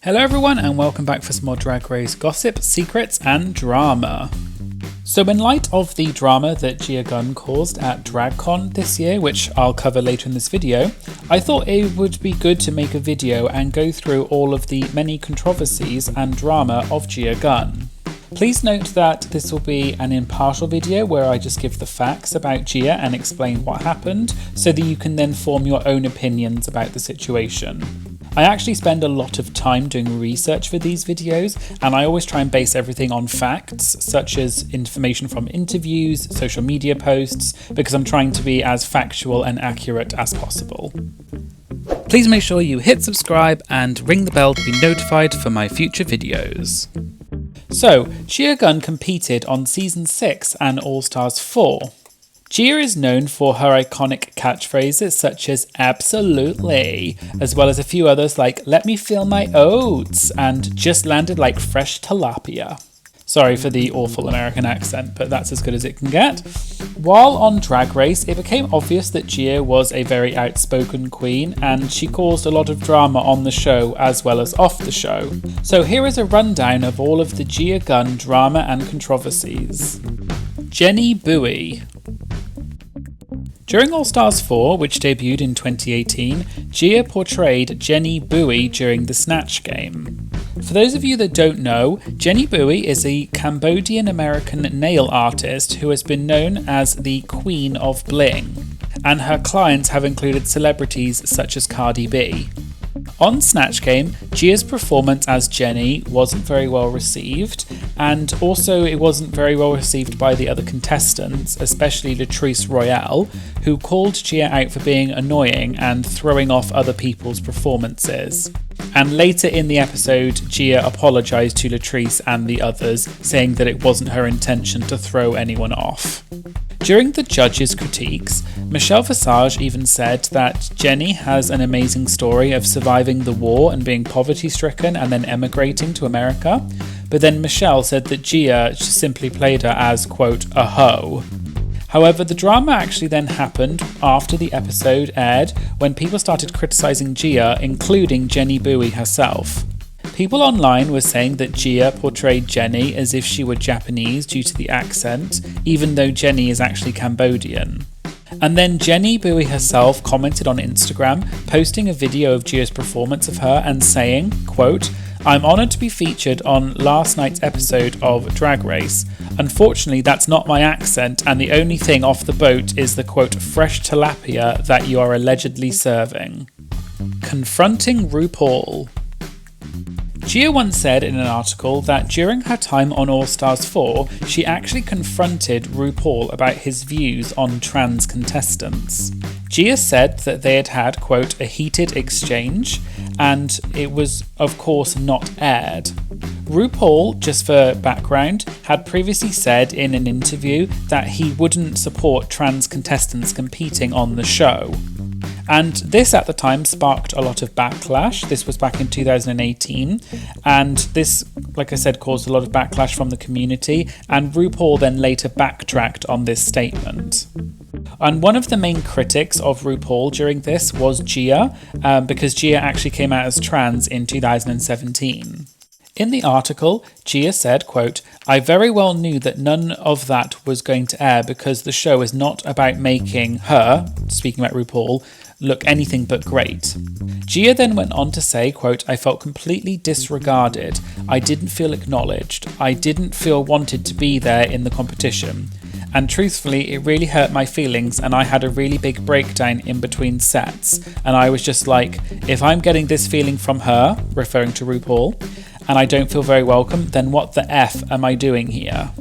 Hello everyone and welcome back for some more Drag Race gossip, secrets and drama. So in light of the drama that Gia Gunn caused at DragCon this year, which I'll cover later in this video, I thought it would be good to make a video and go through all of the many controversies and drama of Gia Gunn. Please note that this will be an impartial video where I just give the facts about Gia and explain what happened so that you can then form your own opinions about the situation. I actually spend a lot of time doing research for these videos, and I always try and base everything on facts, such as information from interviews, social media posts, because I'm trying to be as factual and accurate as possible. Please make sure you hit subscribe and ring the bell to be notified for my future videos. So, Gia Gunn competed on Season 6 and All Stars 4. Gia is known for her iconic catchphrases such as absolutely, as well as a few others like let me feel my oats and just landed like fresh tilapia. Sorry for the awful American accent, but that's as good as it can get. While on Drag Race, it became obvious that Gia was a very outspoken queen and she caused a lot of drama on the show as well as off the show. So here is a rundown of all of the Gia Gunn drama and controversies. Jenny Buoy. During All Stars 4, which debuted in 2018, Gia portrayed Jenny Buoy during the Snatch Game. For those of you that don't know, Jenny Buoy is a Cambodian-American nail artist who has been known as the Queen of Bling, and her clients have included celebrities such as Cardi B. On Snatch Game, Gia's performance as Jenny wasn't very well received, and also it wasn't very well received by the other contestants, especially Latrice Royale, who called Gia out for being annoying and throwing off other people's performances. And later in the episode, Gia apologised to Latrice and the others, saying that it wasn't her intention to throw anyone off. During the judges' critiques, Michelle Visage even said that Jenny has an amazing story of surviving the war and being poverty-stricken and then emigrating to America, but then Michelle said that Gia simply played her as, quote, a hoe. However, the drama actually then happened after the episode aired when people started criticising Gia, including Jenny Buoy herself. People online were saying that Gia portrayed Jenny as if she were Japanese due to the accent, even though Jenny is actually Cambodian. And then Jenny Buoy herself commented on Instagram, posting a video of Gia's performance of her and saying, quote, I'm honoured to be featured on last night's episode of Drag Race. Unfortunately, that's not my accent, and the only thing off the boat is the, quote, fresh tilapia that you are allegedly serving. Confronting RuPaul. Gia once said in an article that during her time on All Stars 4, she actually confronted RuPaul about his views on trans contestants. Gia said that they had, quote, a heated exchange, and it was, of course, not aired. RuPaul, just for background, had previously said in an interview that he wouldn't support trans contestants competing on the show. And this at the time sparked a lot of backlash. This was back in 2018. And this, like I said, caused a lot of backlash from the community. And RuPaul then later backtracked on this statement. And one of the main critics of RuPaul during this was Gia, because Gia actually came out as trans in 2017. In the article, Gia said, quote, I very well knew that none of that was going to air because the show is not about making her, speaking about RuPaul, look anything but great. Gia then went on to say, quote, I felt completely disregarded. I didn't feel acknowledged. I didn't feel wanted to be there in the competition. And truthfully, it really hurt my feelings and I had a really big breakdown in between sets. And I was just like, if I'm getting this feeling from her, referring to RuPaul, and I don't feel very welcome, then what the F am I doing here?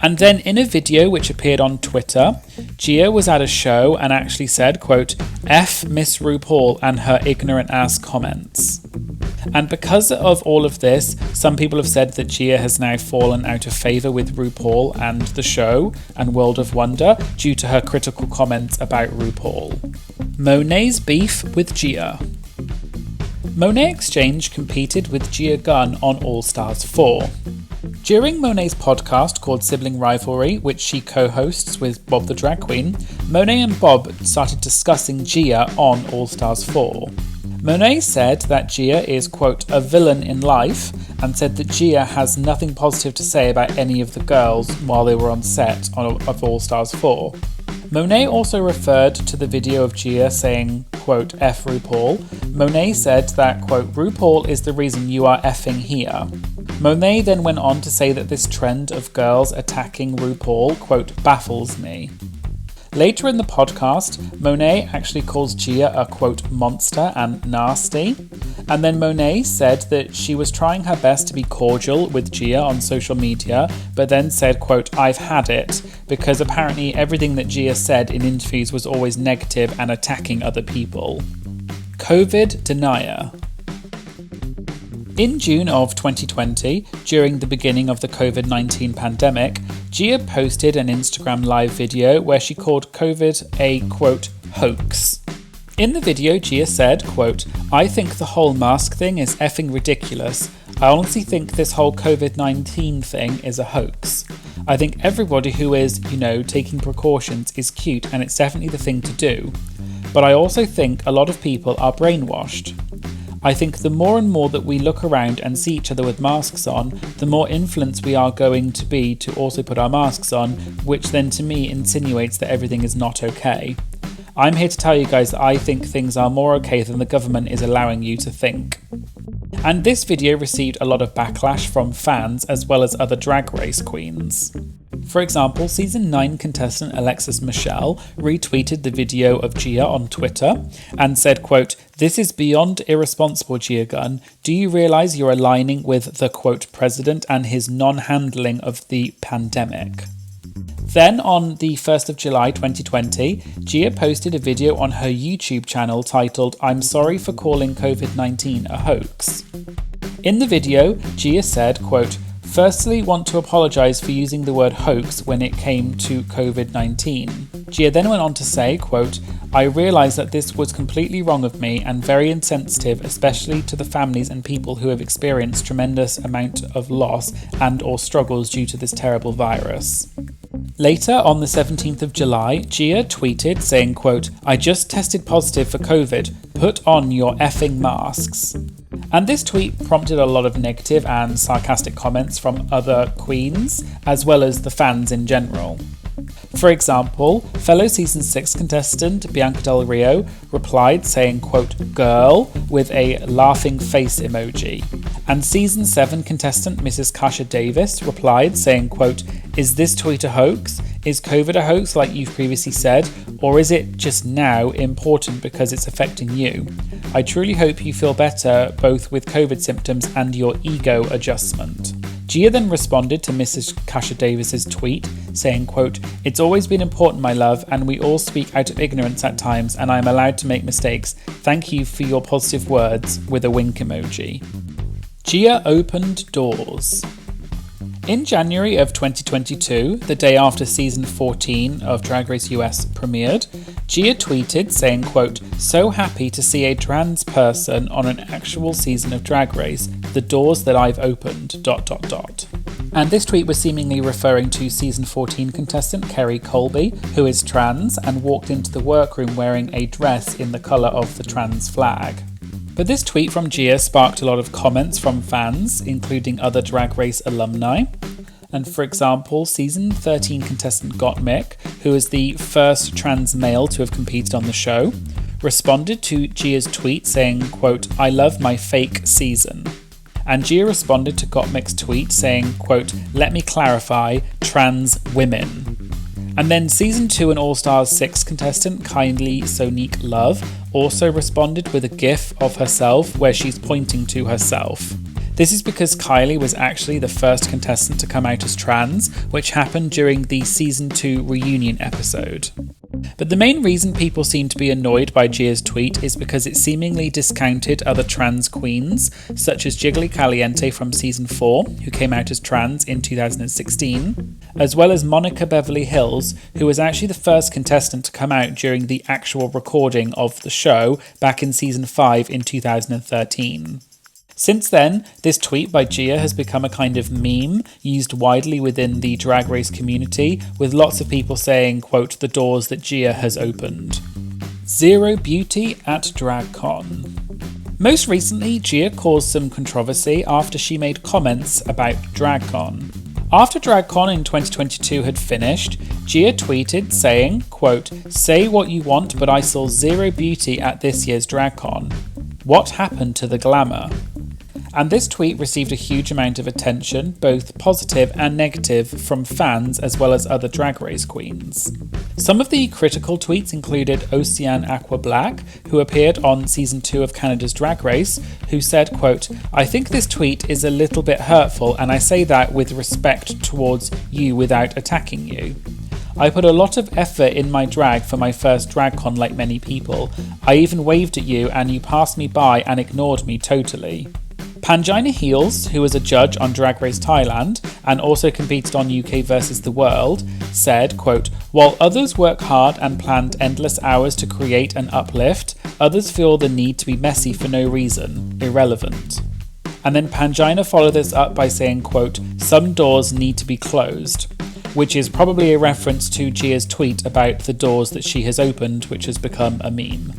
And then in a video which appeared on Twitter, Gia was at a show and actually said, quote, F Miss RuPaul and her ignorant ass comments. And because of all of this, some people have said that Gia has now fallen out of favour with RuPaul and the show and World of Wonder due to her critical comments about RuPaul. Monét's beef with Gia. Monét X Change competed with Gia Gunn on All Stars 4. During Monét's podcast called Sibling Rivalry, which she co-hosts with Bob the Drag Queen, Monét and Bob started discussing Gia on All Stars 4. Monét said that Gia is, quote, a villain in life, and said that Gia has nothing positive to say about any of the girls while they were on set of All Stars 4. Monét also referred to the video of Gia saying, quote, F RuPaul. Monét said that, quote, RuPaul is the reason you are effing here. Monét then went on to say that this trend of girls attacking RuPaul, quote, baffles me. Later in the podcast, Monét actually calls Gia a, quote, monster and nasty. And then Monét said that she was trying her best to be cordial with Gia on social media, but then said, quote, I've had it, because apparently everything that Gia said in interviews was always negative and attacking other people. COVID denier. In June of 2020, during the beginning of the COVID-19 pandemic, Gia posted an Instagram live video where she called COVID a, quote, hoax. In the video, Gia said, quote, I think the whole mask thing is effing ridiculous. I honestly think this whole COVID-19 thing is a hoax. I think everybody who is, taking precautions is cute and it's definitely the thing to do. But I also think a lot of people are brainwashed. I think the more and more that we look around and see each other with masks on, the more influence we are going to be to also put our masks on, which then to me insinuates that everything is not okay. I'm here to tell you guys that I think things are more okay than the government is allowing you to think. And this video received a lot of backlash from fans as well as other Drag Race queens. For example, season 9 contestant Alexis Michelle retweeted the video of Gia on Twitter and said, quote, this is beyond irresponsible, Gia Gunn. Do you realise you're aligning with the, quote, president and his non-handling of the pandemic? Then on the 1st of July 2020, Gia posted a video on her YouTube channel titled, I'm sorry for calling COVID-19 a hoax. In the video, Gia said, quote, firstly, want to apologise for using the word hoax when it came to COVID-19. Gia then went on to say, quote, I realise that this was completely wrong of me and very insensitive, especially to the families and people who have experienced tremendous amount of loss and or struggles due to this terrible virus. Later, on the 17th of July, Gia tweeted saying, quote, I just tested positive for COVID. Put on your effing masks. And this tweet prompted a lot of negative and sarcastic comments from other queens, as well as the fans in general. For example, fellow season 6 contestant Bianca Del Rio replied saying, quote, girl, with a laughing face emoji. And season 7 contestant Mrs. Kasha Davis replied saying, quote, is this tweet a hoax? Is COVID a hoax like you've previously said? Or is it just now important because it's affecting you? I truly hope you feel better both with COVID symptoms and your ego adjustment. Gia then responded to Mrs. Kasha Davis's tweet saying, quote, it's always been important, my love, and we all speak out of ignorance at times and I'm allowed to make mistakes. Thank you for your positive words, with a wink emoji. Gia opened doors. In January of 2022, the day after season 14 of Drag Race US premiered, Gia tweeted saying, quote, so happy to see a trans person on an actual season of Drag Race, the doors that I've opened, ... And this tweet was seemingly referring to season 14 contestant Kerry Colby, who is trans and walked into the workroom wearing a dress in the colour of the trans flag. But this tweet from Gia sparked a lot of comments from fans, including other Drag Race alumni. And for example, season 13 contestant Gottmik, who is the first trans male to have competed on the show, responded to Gia's tweet saying, quote, I love my fake season. And Gia responded to Gottmik's tweet saying, quote, let me clarify, trans women. And then season 2 and All Stars 6 contestant Kindly Sonique Love also responded with a gif of herself where she's pointing to herself. This is because Kylie was actually the first contestant to come out as trans, which happened during the season 2 reunion episode. But the main reason people seem to be annoyed by Gia's tweet is because it seemingly discounted other trans queens, such as Jiggly Caliente from season 4, who came out as trans in 2016, as well as Monica Beverly Hills, who was actually the first contestant to come out during the actual recording of the show back in season 5 in 2013. Since then, this tweet by Gia has become a kind of meme used widely within the Drag Race community, with lots of people saying, quote, the doors that Gia has opened. Zero beauty at DragCon. Most recently, Gia caused some controversy after she made comments about DragCon. After DragCon in 2022 had finished, Gia tweeted saying, quote, "Say what you want, but I saw zero beauty at this year's DragCon. What happened to the glamour?" And this tweet received a huge amount of attention, both positive and negative, from fans as well as other Drag Race queens. Some of the critical tweets included Ocean Aqua Black, who appeared on season 2 of Canada's Drag Race, who said, quote, "I think this tweet is a little bit hurtful, and I say that with respect towards you without attacking you. I put a lot of effort in my drag for my first DragCon like many people. I even waved at you and you passed me by and ignored me totally." Pangina Heels, who was a judge on Drag Race Thailand and also competed on UK vs The World, said, quote, "While others work hard and planned endless hours to create an uplift, others feel the need to be messy for no reason, irrelevant." And then Pangina followed this up by saying, quote, "Some doors need to be closed," which is probably a reference to Gia's tweet about the doors that she has opened, which has become a meme.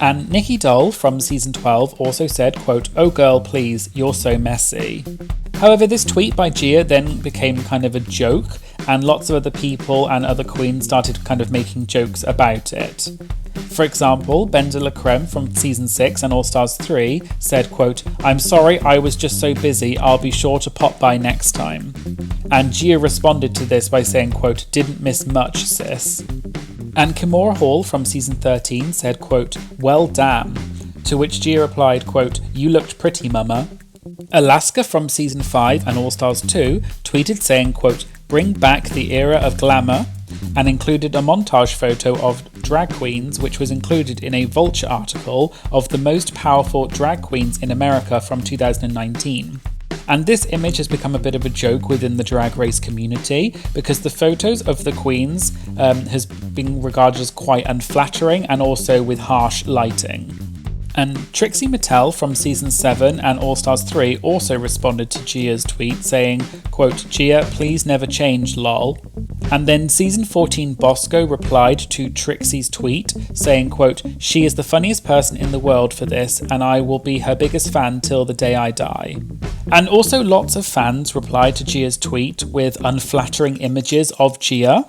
And Nikki Doll from season 12 also said, quote, "Oh girl, please, you're so messy." However, this tweet by Gia then became kind of a joke, and lots of other people and other queens started kind of making jokes about it. For example, Bender La Creme from season 6 and All Stars 3 said, quote, "I'm sorry, I was just so busy, I'll be sure to pop by next time." And Gia responded to this by saying, quote, "Didn't miss much, sis." And Kimora Hall from season 13 said, quote, "Well damn," to which Gia replied, quote, "You looked pretty, mama." Alaska from season 5 and All Stars 2 tweeted saying, quote, "Bring back the era of glamour," and included a montage photo of drag queens, which was included in a Vulture article of the most powerful drag queens in America from 2019. And this image has become a bit of a joke within the Drag Race community because the photos of the queens has been regarded as quite unflattering and also with harsh lighting. And Trixie Mattel from season 7 and All Stars 3 also responded to Gia's tweet saying, quote, "Gia, please never change, lol." And then season 14 Bosco replied to Trixie's tweet saying, quote, "She is the funniest person in the world for this and I will be her biggest fan till the day I die." And also lots of fans replied to Gia's tweet with unflattering images of Gia.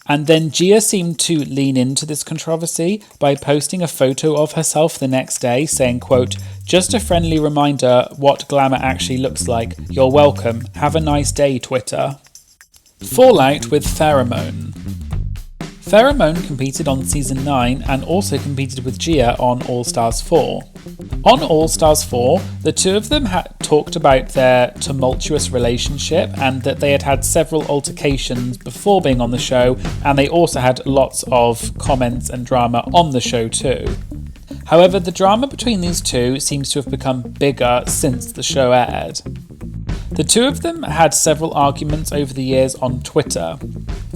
And then Gia seemed to lean into this controversy by posting a photo of herself the next day saying, quote, "Just a friendly reminder what glamour actually looks like. You're welcome. Have a nice day, Twitter." Fallout with Farrah Moan. Farrah Moan competed on season 9 and also competed with Gia on All Stars 4. On All Stars 4, the two of them had talked about their tumultuous relationship and that they had had several altercations before being on the show, and they also had lots of comments and drama on the show too. However, the drama between these two seems to have become bigger since the show aired. The two of them had several arguments over the years on Twitter.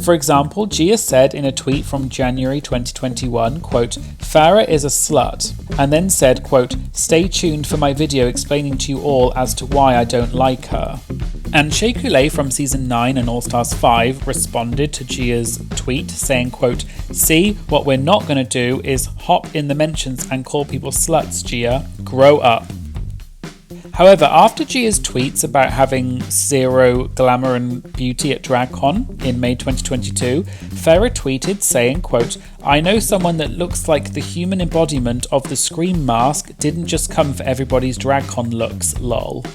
For example, Gia said in a tweet from January 2021, quote, "Farrah is a slut," and then said, quote, "Stay tuned for my video explaining to you all as to why I don't like her." And Shea Coulee from season 9 and All Stars 5 responded to Gia's tweet saying, quote, "See, what we're not going to do is hop in the mentions and call people sluts, Gia. Grow up." However, after Gia's tweets about having zero glamour and beauty at DragCon in May 2022, Farrah tweeted saying, quote, "I know someone that looks like the human embodiment of the Scream mask didn't just come for everybody's DragCon looks, lol."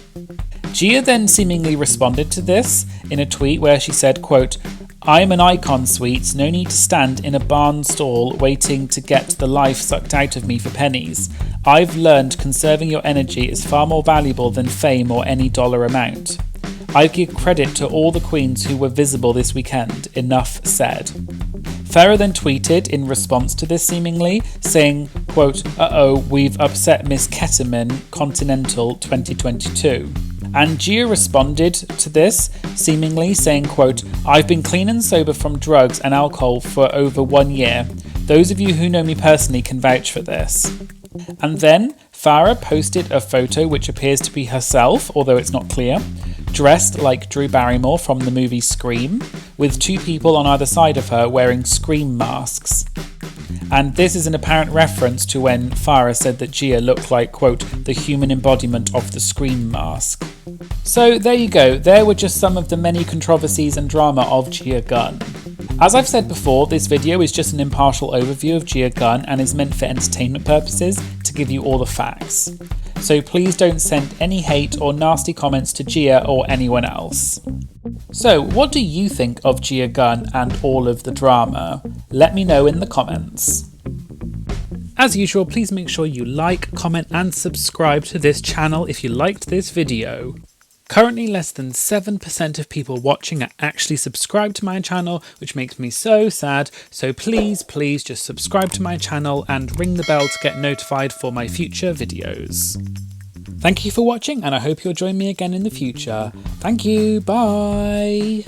Gia then seemingly responded to this in a tweet where she said, quote, "I'm an icon, sweets, no need to stand in a barn stall waiting to get the life sucked out of me for pennies. I've learned conserving your energy is far more valuable than fame or any dollar amount. I give credit to all the queens who were visible this weekend, enough said." Farrah then tweeted in response to this seemingly, saying, quote, "Uh-oh, we've upset Miss Ketamine Continental 2022. And Gia responded to this, seemingly saying, quote, "I've been clean and sober from drugs and alcohol for over 1 year. Those of you who know me personally can vouch for this." And then Farrah posted a photo which appears to be herself, although it's not clear, dressed like Drew Barrymore from the movie Scream, with two people on either side of her wearing Scream masks. And this is an apparent reference to when Farrah said that Gia looked like, quote, the human embodiment of the Scream mask. So there you go, there were just some of the many controversies and drama of Gia Gunn. As I've said before, this video is just an impartial overview of Gia Gunn and is meant for entertainment purposes to give you all the facts. So please don't send any hate or nasty comments to Gia or anyone else. So what do you think of Gia Gunn and all of the drama? Let me know in the comments. As usual, please make sure you like, comment and subscribe to this channel if you liked this video. Currently, less than 7% of people watching are actually subscribed to my channel, which makes me so sad. So please just subscribe to my channel and ring the bell to get notified for my future videos. Thank you for watching and I hope you'll join me again in the future. Thank you, bye!